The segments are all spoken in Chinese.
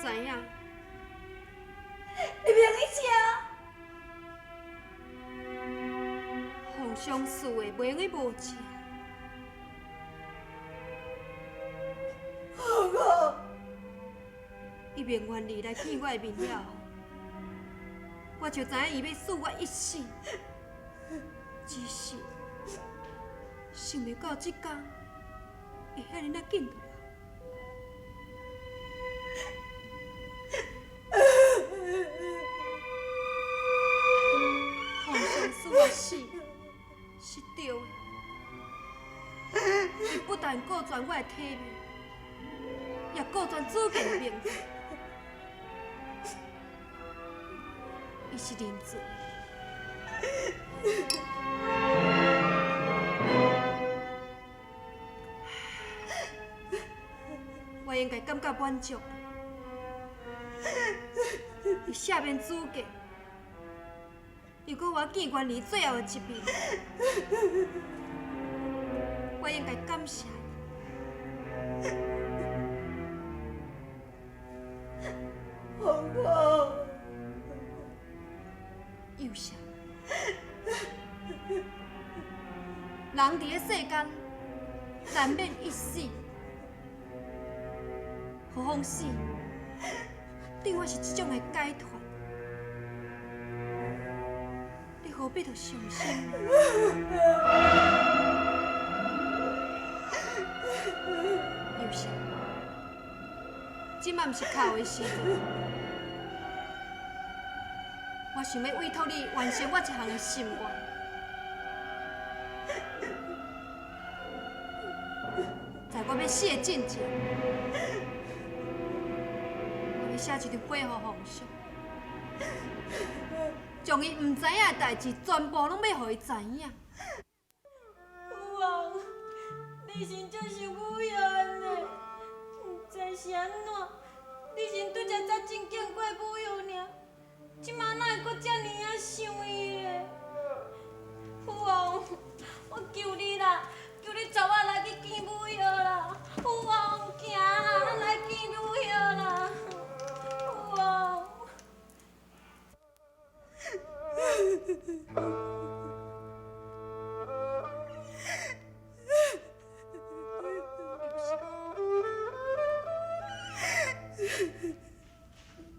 知影，你明去吃？皇上事话袂用伊无吃。我伊免愿意来见我的面了，我就知影伊要死我一死。只是想袂到这天会遐尼紧到。皇上使我死是对的，伊不但顾全我的体命，也顾全子建的名誉。伊是认罪。我应该感觉满足。伊赦免子建，又搁我见关离最后的一面，我应该感谢伊。皇后，幼霞，人伫咧世间难免一死，何况死对我是这种的解脱，你何必着伤心？幼霞，即摆毋是哭的时阵。我想要委托你完成我一项的心愿，在我要死的之前，我要写一张信给皇上，将伊唔知影的代志全部拢要互伊知影。父王，你真正是武勇呢，唔知是安怎，你真拄则才真见过武勇尔。即马哪会阁遮尔啊想伊的？父王，我求你啦，求你带我来去见母爷啦！父王，行，咱来见母爷啦！父王。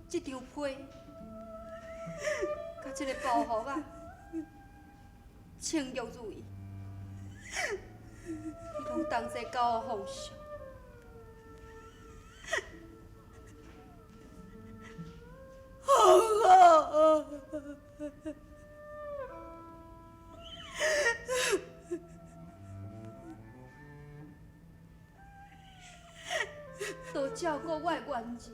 这张被，甲这个包袱啊，青玉如意，伊拢同齐交予皇上。皇后，多照顾我的愿意。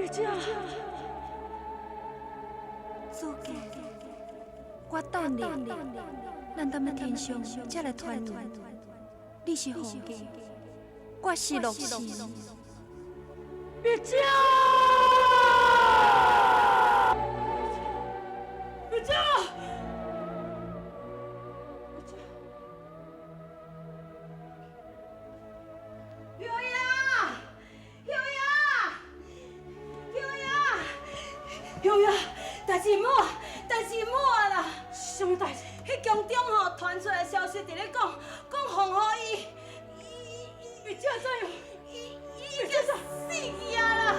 月姐，祖家，我等你，咱踮咧天上才来团圆。你是皇家，我是乐士。月姐，月姐。有呀，代志满啦！什么代志？迄宫中吼传出来消息，伫咧讲皇后伊月姐怎样？伊月姐死去啊啦！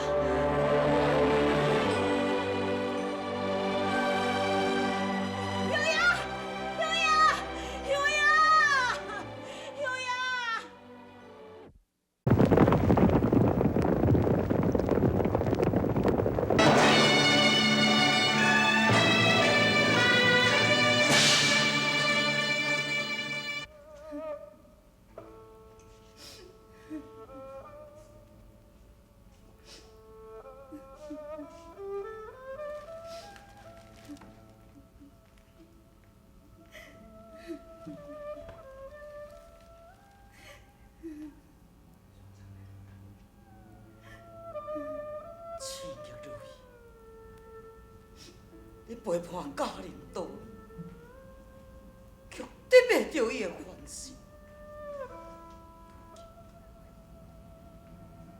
你陪伴家人到，却得袂到伊的欢心。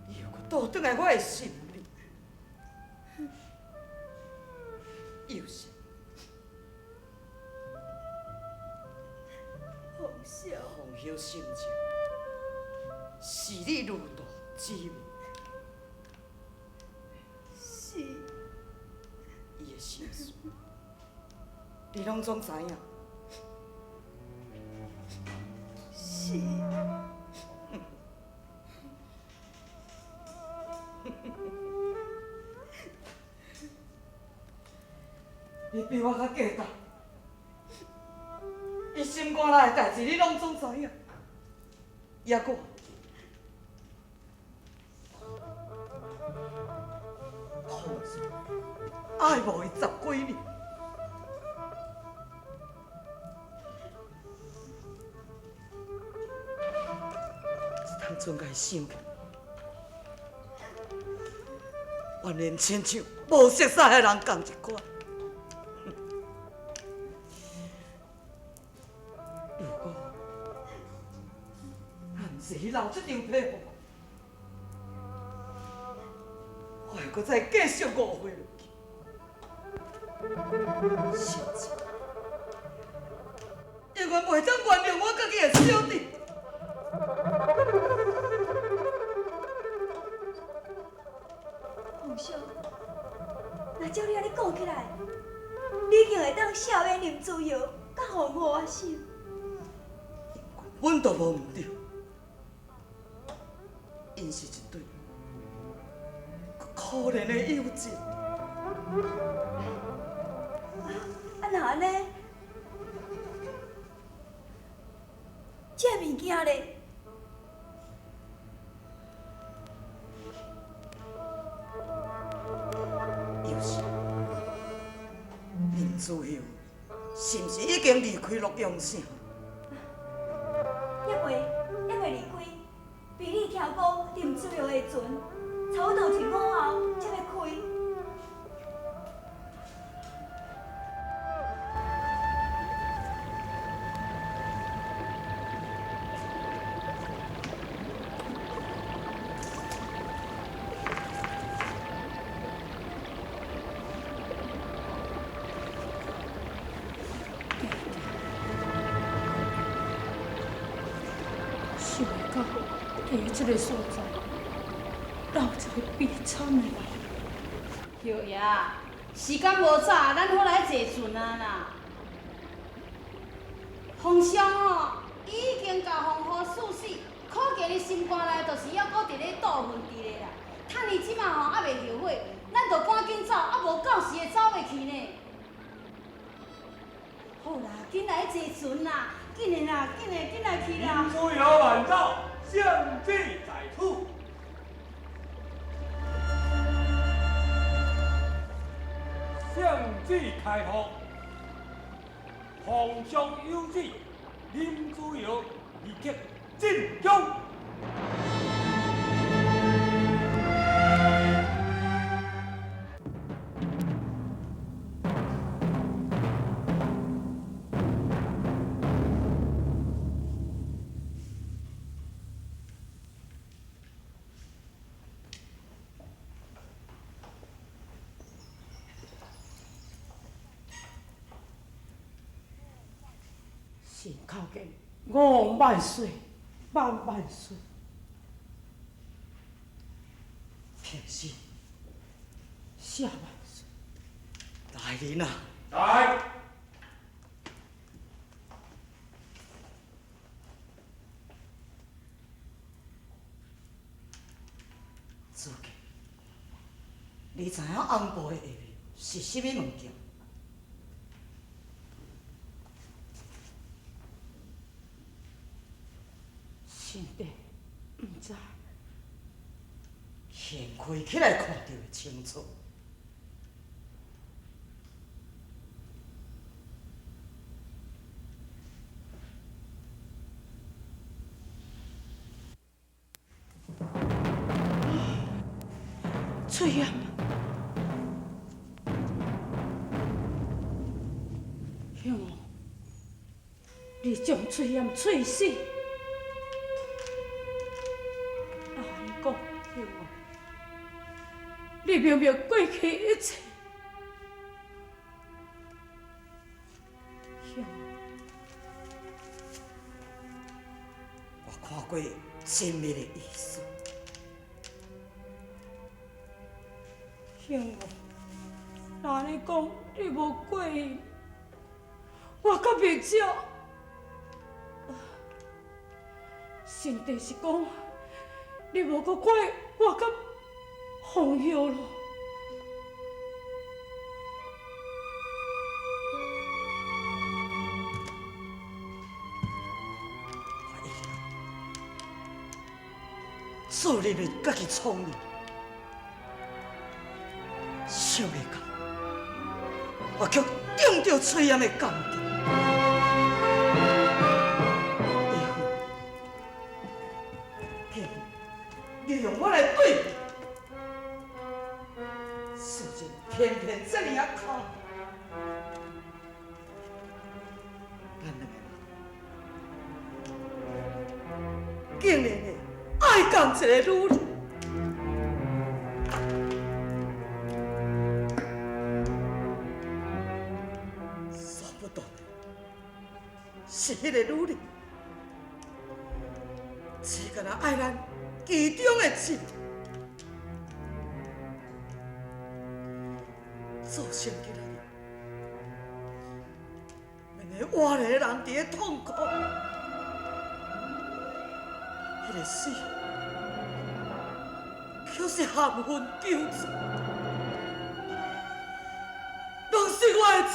伊又搁倒转来我的心里，又是红烧，红晓心情，是你如大滋味。是。伊的心事，你拢总知影。是。你比我较简单，伊心肝内的代志你拢总知影，抑我。爱无伊10几年，一趟阵甲伊想起，原连亲像无熟识的人共一款。如果咱毋是去留这张批簿，我会搁再继续误会落去。甚至永远袂当原谅我家己的小弟。红烧，若照你安尼讲起来，你已经会当赦免林子瑶甲皇后啊心。阮都无毋对，因是一对可怜的幼稚。啊那安尼，这物件咧，又是林子瑶，是毋是已经离开洛阳城？还袂离开，比你听讲林子瑶的船，差不多1个月后才要开。想到伫即个所在，留一个悲惨的人。对呀，时间无早，咱好来坐船啊啦。皇上哦，已经甲皇后处死，可见伊心肝内就是还阁伫咧倒问题咧啦。趁伊即马吼还袂后悔，咱着赶紧走，啊无到时会走袂去呢。好啦，紧来坐船啦，紧的啦，紧来去啦。林子瑶晚照，相继在处。旨开封，皇上有旨，林子尧立刻进宫。身口健，五王万岁，万万岁！天师，谢万岁！来人啊！来，主家，你知影红布的下面是甚物物件？臣弟毋知，掀开起来看就会清楚。翠烟，兄，你将翠烟吹死！你讲，兄，你明明过去一切，兄，我看过神秘的意思。兄，若安尼讲，你无过意，我较袂少。神地是讲，你无搁怪我甲风休咯。我一样，做人的家己聪明，想袂到，我却中着翠烟的感情。竟然利用我来对比，事情偏偏这样啊巧。咱两个竟然会爱讲一个女人。想不到是迄个女人，只敢若爱咱其中的一个，造成今仔日，免个活个人伫咧痛苦，迄个死，却是含恨救助，拢是我的错。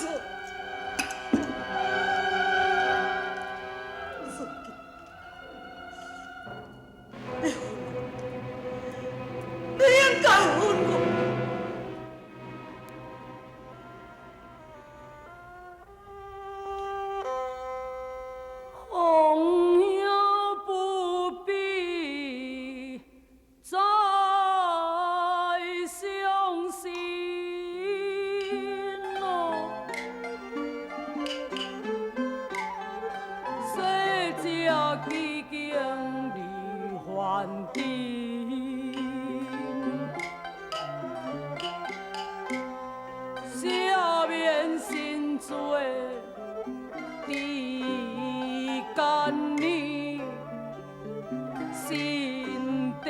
你应该恨我。红颜不必再伤心咯，世界已经离幻境，赦免心罪。地干你心地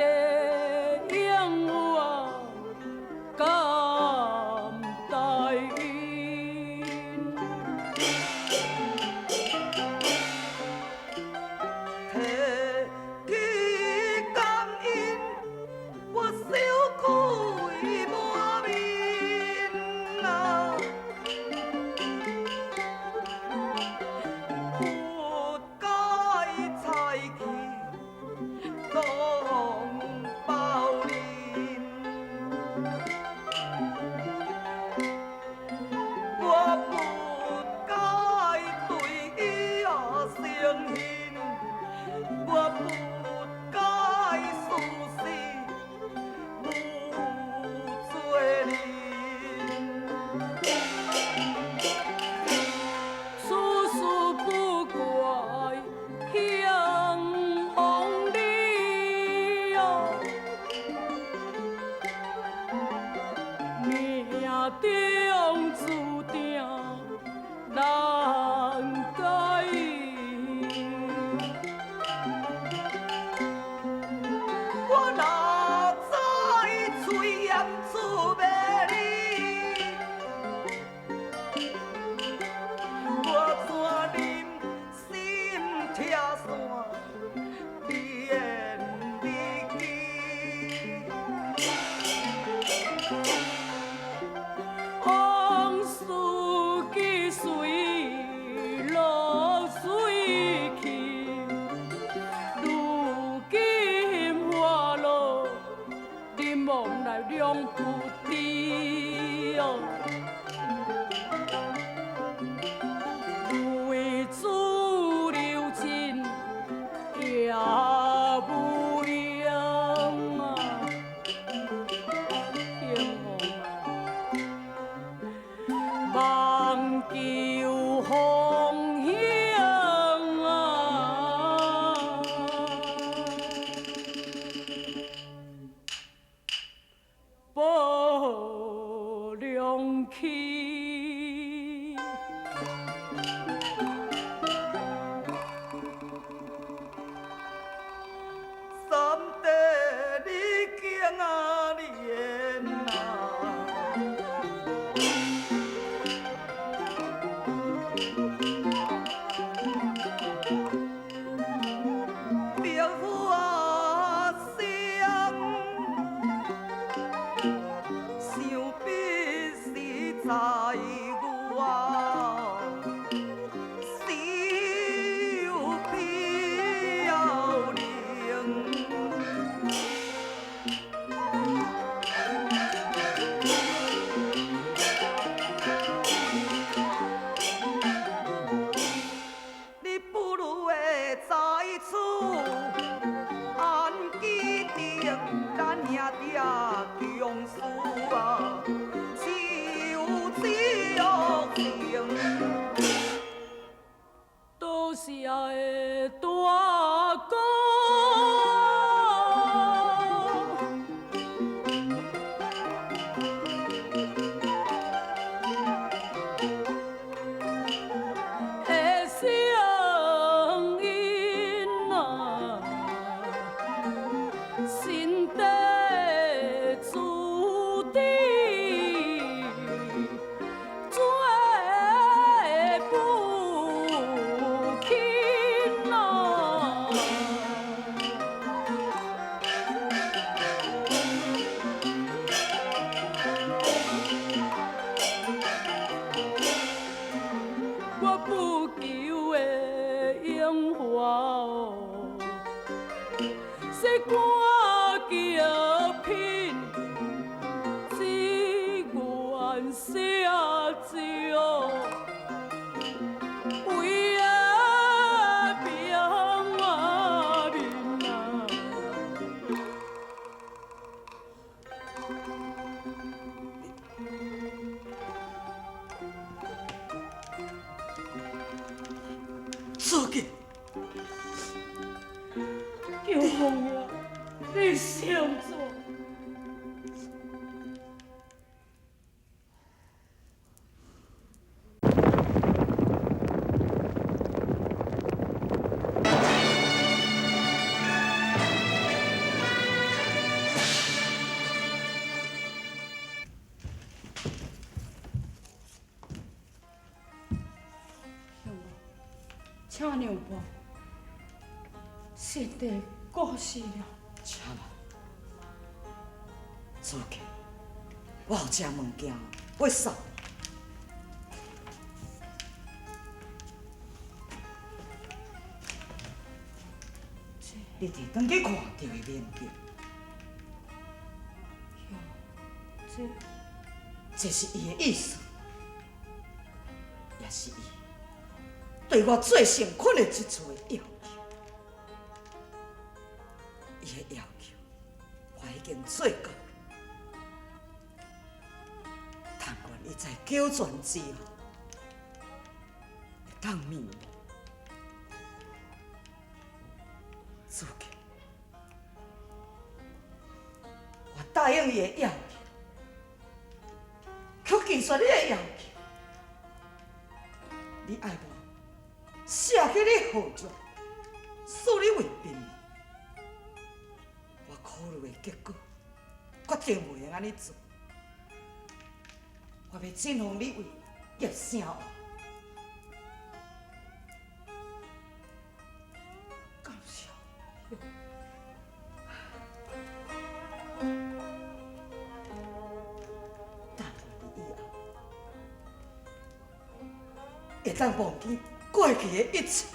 养我感戴因，提起感应。中注定难改。我哪知嘴言出卖你，我怎忍心拆散你的日记？往事既随落水去，如今花落，你望来两不知哦。为主留情也无用啊，英雄啊，望求方向啊。保良气。三弟你惊啊你的苗花香，想必是在我小飘零。你不如会在厝安记定咱兄弟强事啊，手指恶情。多谢的大哥。的声音啊，心底注定做不轻啊。我不求的樱花哦，是歌叫品，只愿写就为了平啊面啊。书记，叫红呀，你想做？请让步，师弟过世了。请吧，书记，我有这物件要送。你摕转去看就会明白，这是伊的意思，也是伊对我最诚恳的一次的要求。伊的要求，我已经做过。但愿伊在九泉之后，会当面目。书记，我答应伊的要求，却拒绝你的要求，你爱无写起你号状，使你为便利。我考虑的结果，决定袂用安尼做。我要真让你为叶声王。感谢。但你以后会当忘记过去的一切。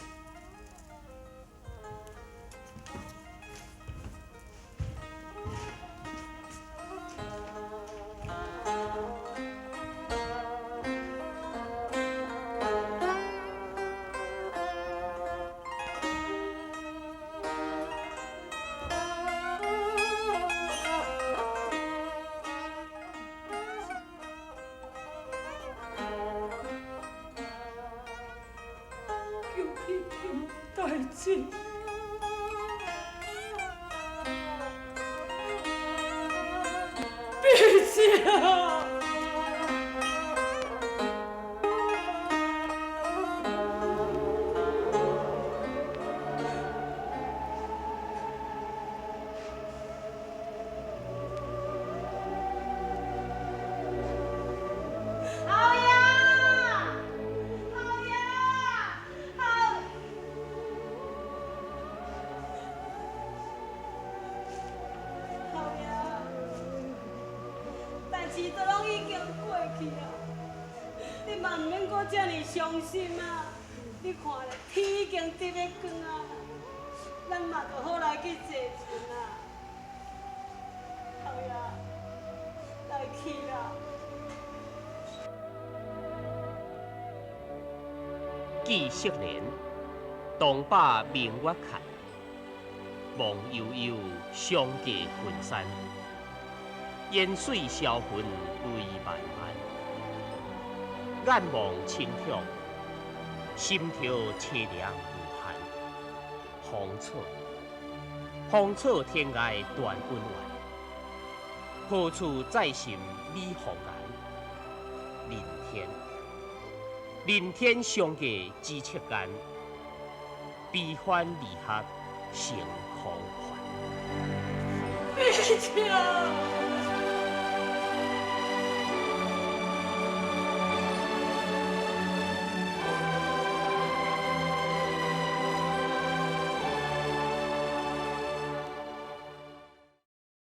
求你听代志。别讲。好呀，好呀，好。后爷，代志都拢已经过去啊，你嘛毋免搁遮尔伤心啊！你看咧，天已经得咧光啊，咱嘛就好来去坐船啊。后爷，来去啦。记昔年，东把明月看，望悠悠，相隔分散。烟水销魂泪漫漫，眼望清香，心头凄凉无限。芳草天涯断温婉，何处再寻美红颜？林天相隔咫尺间，悲欢离合成空幻。别讲。